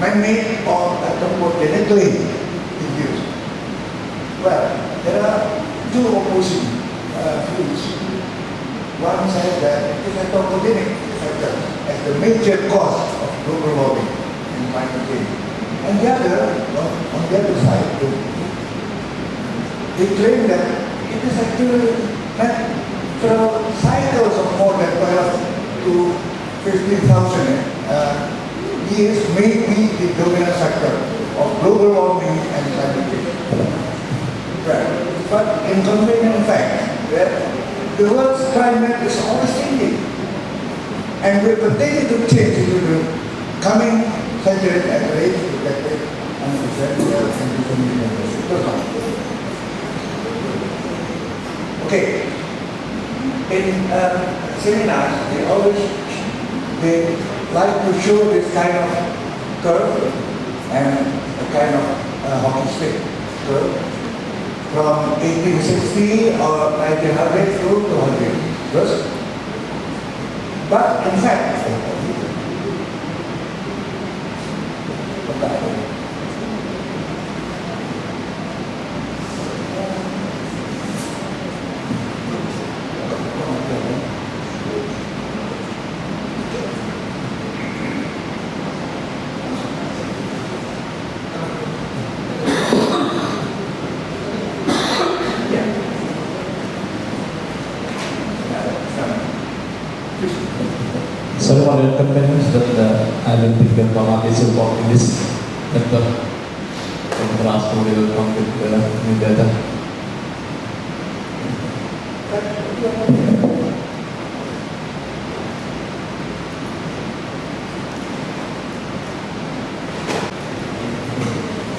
man-made or anthropogenically induced. Well, there are two opposing views. One says that it is anthropogenic factor as the major cause of global warming and climate change. And the other, on the other side, they claim that it is actually natural cycles of more than 12 to 15,000 years may be the dominant factor of global warming and climate change. Right. But in convenient fact, that the world's climate is always changing and will continue to change into the coming centuries at the rate projected under the Okay. In seminars, they like to show this kind of curve and a kind of hockey stick curve from 1860 or 1900 through 200 years. But in fact, Sorry for the inconvenience, but I don't think that Bamak is involved in this method. And Rasmo will come with the new data.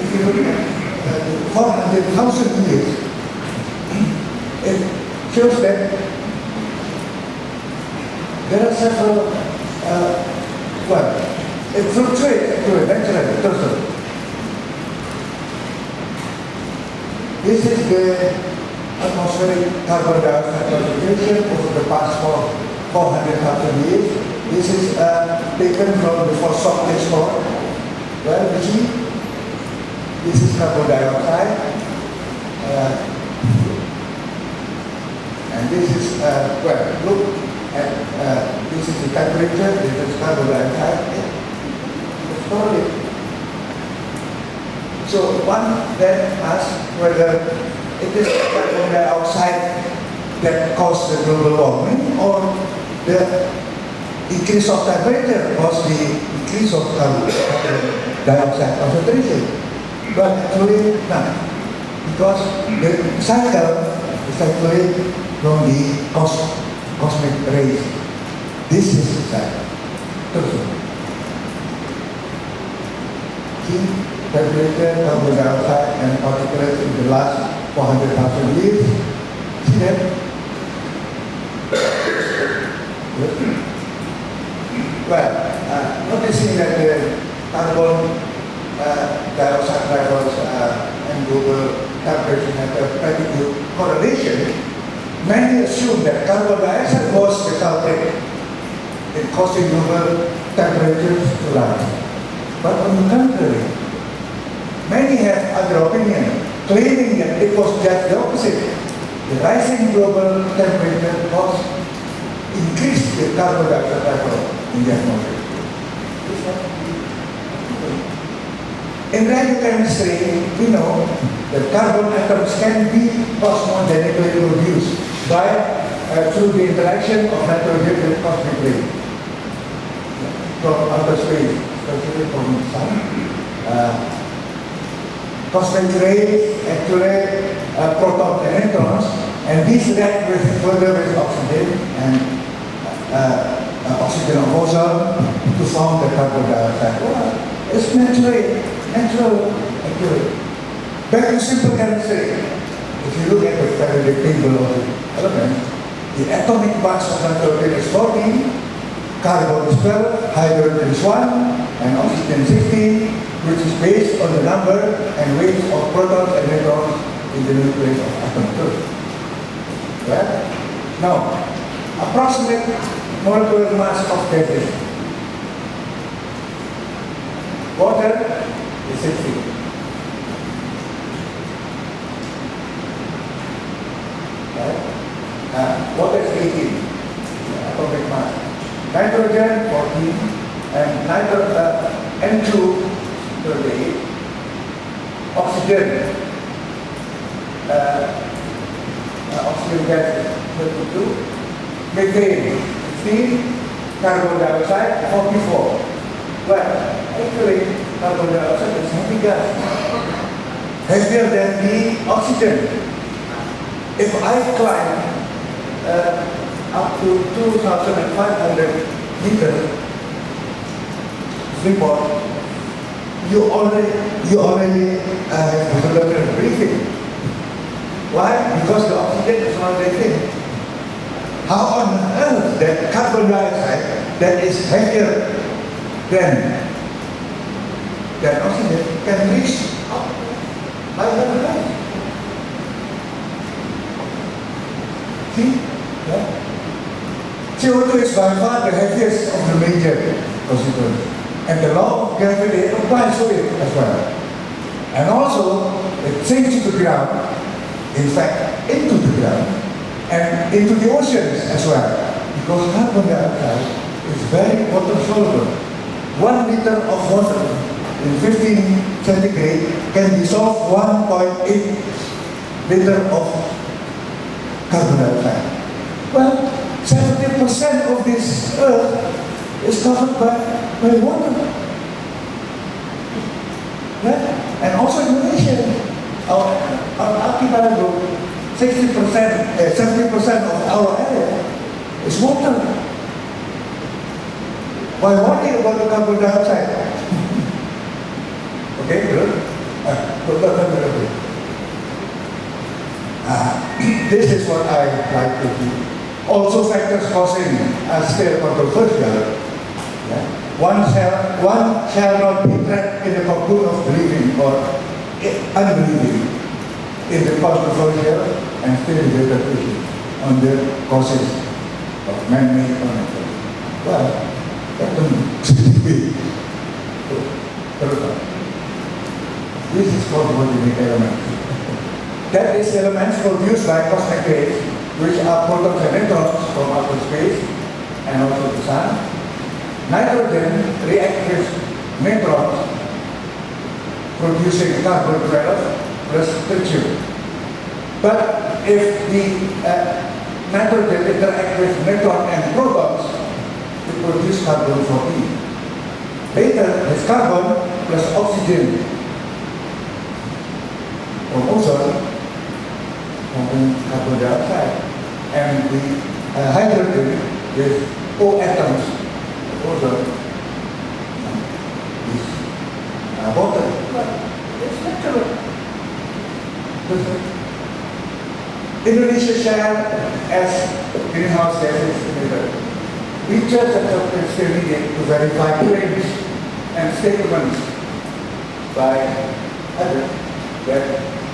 if you look at 400,000 years, it shows that there are several, it fluctuates to a natural torso. This is the atmospheric carbon dioxide concentration over the past 400,000 years. This is taken from the fossil export. Well, you see, this is carbon dioxide, and this is, look at, this is the temperature, this is carbon dioxide. So one then asks whether it is carbon dioxide that caused the global warming or the increase of temperature caused the increase of carbon dioxide concentration. But actually not, because the cycle is actually from the cosmic rays. This is the cycle. See, temperature, carbon dioxide, and particles in the last 400,000 years. See that? Well, noticing that the carbon dioxide levels and global temperature have a pretty good correlation, many assume that carbon dioxide was the culprit in causing global temperatures to rise. But on the contrary, many have other opinion, claiming that it was just the opposite. The rising global temperature caused increased the carbon dioxide level in the atmosphere. In radiochemistry, we know that carbon atoms can be cosmogenically produced through the interaction of nitrogen with cosmic rays from outer space, especially from the sun. Cosmic rays actually protons and neutrons, and these react further with oxygen and oxygen of ozone to form the carbon dioxide. Well, it's natural actually. Back to simple chemistry. If you look at the periodic table of the elements, the atomic mass of nitrogen is 14, carbon is 12, hydrogen is 1, and oxygen 16, which is based on the number and weight of protons and neutrons in the nucleus of atom 2. Right? Now, approximate molecular mass of gases. Water is 60. Right? Water is 18. Atomic mass. Nitrogen 14 and N2 38. Oxygen oxygen gas is 32. Methane 16. Carbon dioxide 44. Well, actually carbon dioxide is heavy gas. Heavier than the oxygen. If I climb up to 2,500 meters, Depok, you already have difficulty breathing. Why? Because the oxygen is not that thin. How on earth that carbon dioxide that is heavier than oxygen can reach up higher height? See? Yeah. CO2 is by far the heaviest of the major constituents, and the law of gravity applies to it as well. And also, it sinks to the ground, in fact, into the ground, and into the oceans as well, because carbon dioxide is very water soluble. 1 liter of water in 15 centigrade can dissolve 1.8 liter of carbon dioxide. Well, 70% of this earth is covered by water. Right? And also Indonesia, our archipelago, 70% of our area is water. Why worry about the carbon dioxide? Okay, good. This is what I like to do. Also, factors causing still controversial. Yeah. One shall not be trapped in the cocoon of believing or unbelieving in the controversial and still debated issue on the causes of man-made connectivity. Well, that doesn't be. This is called volcanic elements. That is elements produced by cosmic rays, which are protons and neutrons from outer space and also the sun. Nitrogen reacts with neutrons, producing carbon 12 plus tritium. But if the nitrogen interacts with neutron and protons, it produces carbon 14. Later, it's carbon plus oxygen from ozone, carbon dioxide, and the hydrogen with O atoms of ozone is water. But it's natural. Indonesia share as greenhouse gases emitter. Research and still needed to verify claims and statements by others that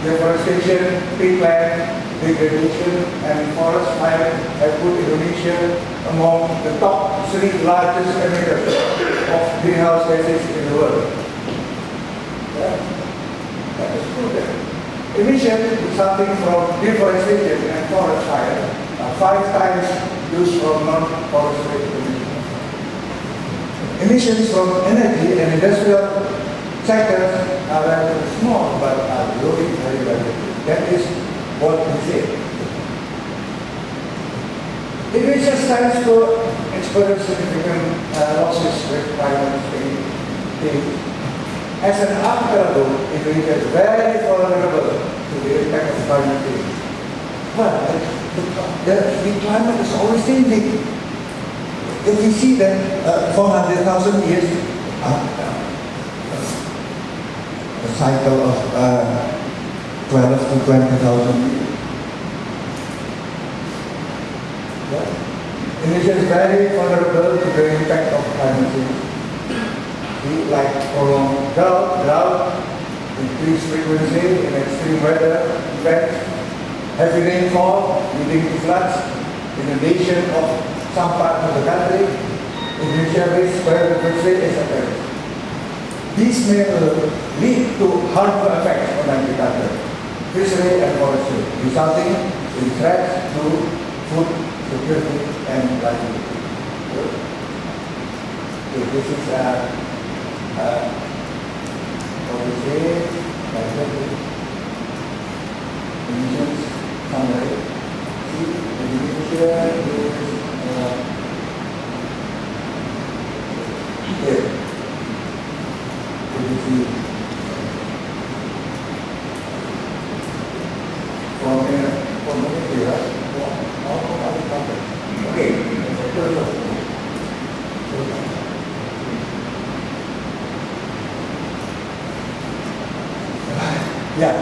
deforestation, peatland, degradation, and forest fire have put Indonesia among the top 3 largest emitters of greenhouse gases in the world. Yeah. That is true. Emissions resulting from deforestation and forest fire are 5 times used from non-forestry emissions. Emissions from energy and industrial sectors are relatively small but are growing very rapidly. That is what we say. Indonesia stands to experience significant losses with climate change. As an archipelago, Indonesia is very vulnerable to the impact of climate change. But the climate is always changing. If we see that 400,000 years, a cycle of 12 to 20,000 years. Indonesia is very vulnerable to the impact of climate change. Like prolonged drought, increased frequency in extreme weather events, heavy rainfall leading to floods, inundation of some parts of the country. Indonesia risks biodiversity is apparent. These may lead to harmful effects on agriculture, fishery and forestry, resulting in threats to food security and livelihood. Okay, this is what we say, emissions summary. See, Indonesia is here. Yeah,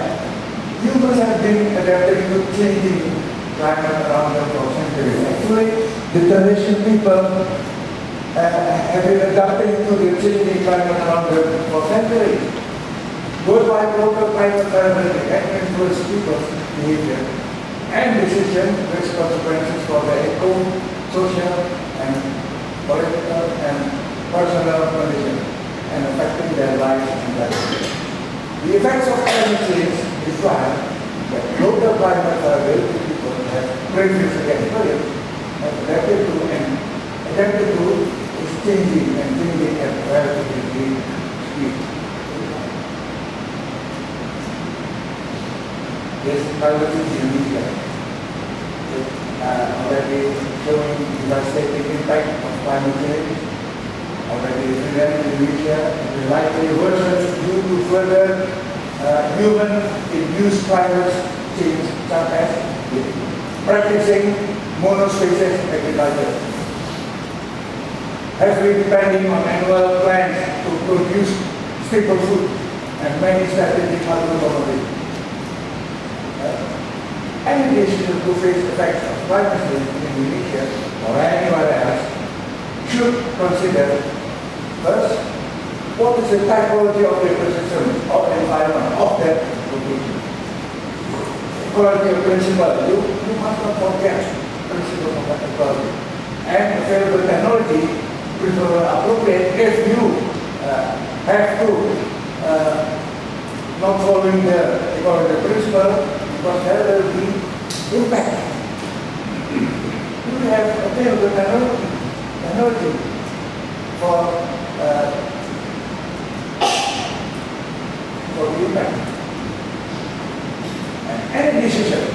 humans have been adapting to changing climate around them for centuries. Actually, the traditional people have been adapting to the changing climate around them for centuries. Worldwide local climate variability can influence people's behavior and decisions with consequences for their eco, social, and political and personal conditions and affecting their lives and livelihoods. The effects of climate change imply that global climate variability people have previously experienced have adapted to is changing and changing at relatively speed. This climate change in Indonesia already showing devastating impact of climate change. Already evident in Indonesia, and likely worsen due to further human-induced climate change, such as practicing monospecies agriculture, heavily depending on annual plants to produce staple food and many strategic agro-commodities. Any decision to face the effects of climate change in Indonesia or anywhere else should consider first, what is the typology of the ecosystem or environment of that location? Ecology of principle, you must not forget principle of ecology. And available technology which will appropriate if you have to not following the ecology principle, because there will be impact. You have available technology for the impact. And any decision,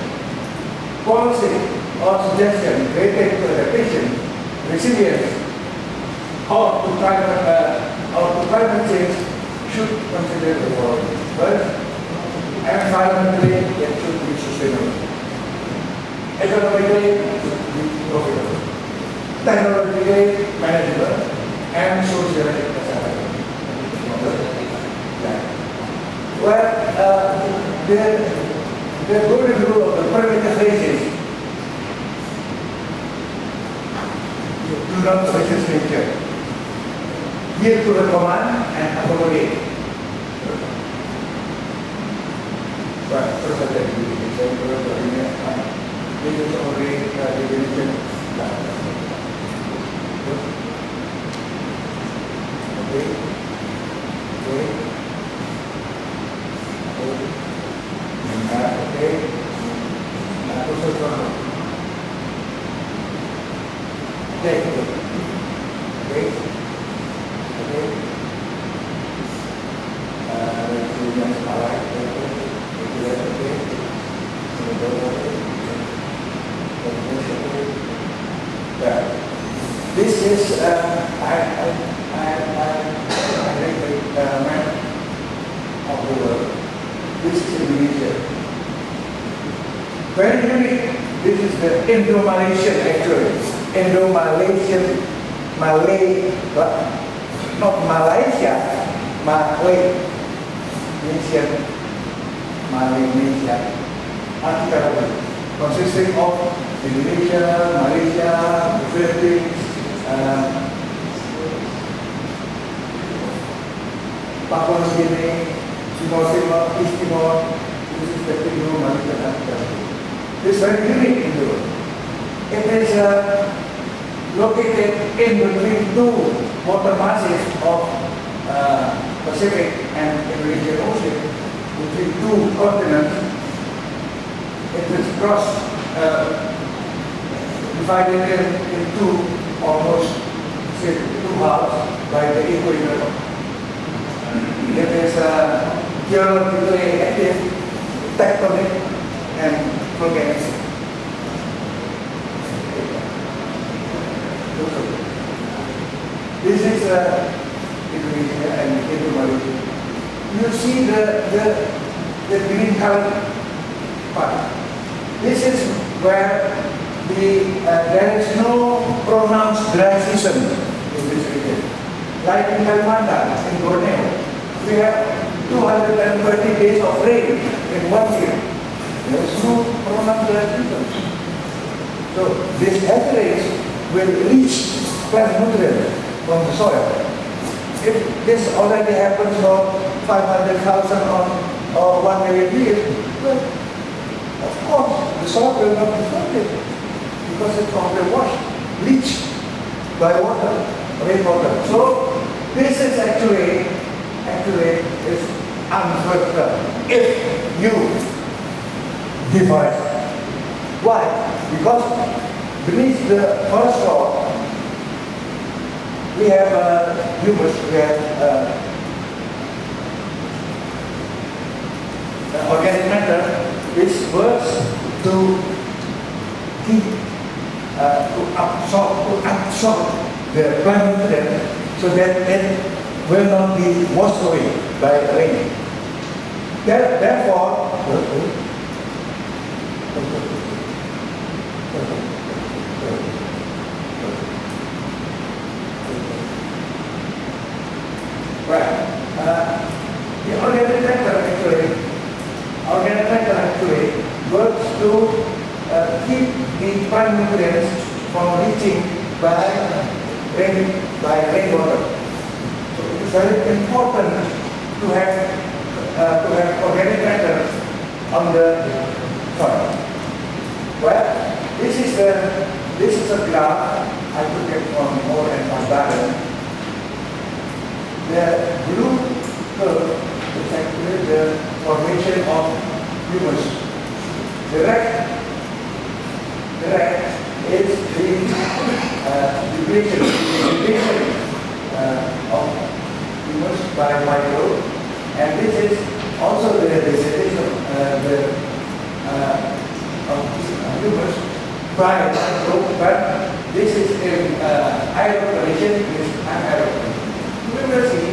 policy or suggestion related to adaptation, resilience, or to climate change should consider the following. First, environmentally, it should be sustainable. Economically, it should be profitable. Technologically, manageable, and socially acceptable. Well, the golden rule of the primitive races, do not resist nature. Yield to the command and accommodate. But first of all, this is already definition. This is I think the map of the world. This is Indonesia. Very unique. This is the Indo-Malaysian actually. Indo-Malaysian, not Malaysia, Malaysia archipelago, consisting of Indonesia, Malaysia, the Philippines, Papua New Guinea, Timor, East Timor. This is the Indo-Malaysian archipelago. This is very unique in the world. It is located in between two water masses of Pacific and Indian Ocean, between two continents. It is divided into almost, say, two halves by the equator. It is geologically active, tectonic, and volcanic. This is Indonesia and Indonesia. You see the green colored part. This is where there is no pronounced dry season in this region. Like in Kalimantan, in Borneo, we have 230 days of rain in 1 year. There is no pronounced dry season. So this heavy rains will reach plant nutrients from the soil. If this already happens for 500,000 or 1 million years, well, of course, the soil will not be fertile because it's already washed, bleached by water, rainwater. So this is actually is unfertile if you deforest. Why? Because beneath the forest floor, we have humus, we have organic matter, which works to keep, to absorb the plant nutrient so that it will not be washed away by rain. Therefore, the organic matter actually works to keep the plant nutrients from leaching by rainwater. So it is very important to have organic matter on the soil. Well, this is a graph I took it from Moore and Van Dalen. The blue curve is actually the formation of humus. The red is the depletion of humus by microbe, and this is also the dissipation of humus by microbe, but this is in aerobic condition, this is anaerobic. We will see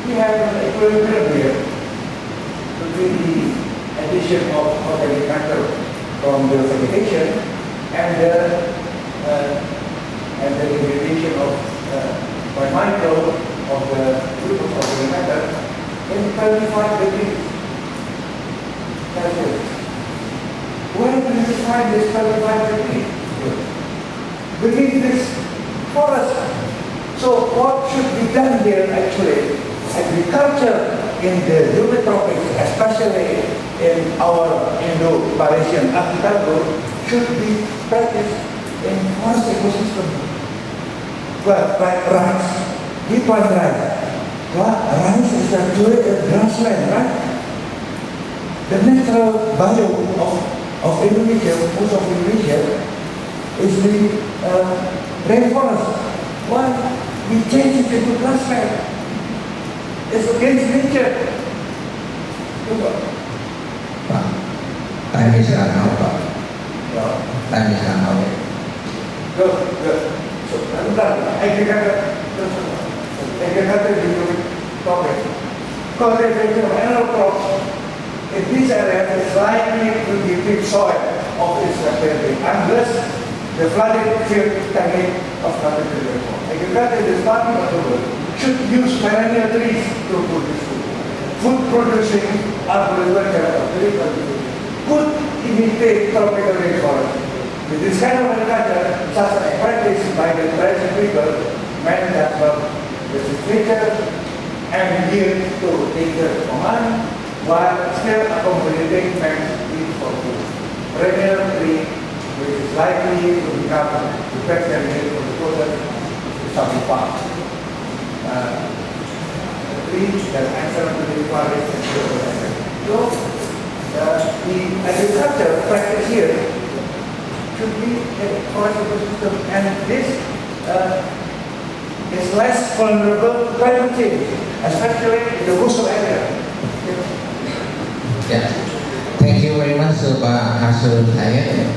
we have an equilibrium here between the addition of organic matter from the vegetation and the degradation by microbe of the group of organic matter in 35 degrees Celsius. Where do you find this 35 degrees? Beneath this forest. So what should be done here actually? Agriculture in the humid tropics, especially in our Indo-Malaysian archipelago, should be practiced in forest ecosystem. Well, like rice, we plant rice. Well, rice is actually a grassland, right? The natural biome of Indonesia, most of Indonesia, is the rainforest. Why? We change it into grassland. It's against nature. Pak, time is run out, Pak. Time is run out. Good. So, agriculture is a topic. Cultivation of annual crops in this area is likely to deplete soil of its fertility unless the flooded field technique of cultivation. Agriculture is part of the world should use perennial trees to produce food. Food producing arboriculture could imitate tropical rainforest. With this kind of agriculture, such a practice by the traditional people meant that the nature and yield to nature command while still accommodating man's need for food. Perennial tree, which is likely to become the best candidate for the process, is something fast. be that answer to the inquiries and so the agriculture practice here should be a forest ecosystem, and this is less vulnerable to climate change, especially in the coastal area. Yeah. Thank you very much, Pak Hasroel Thayib.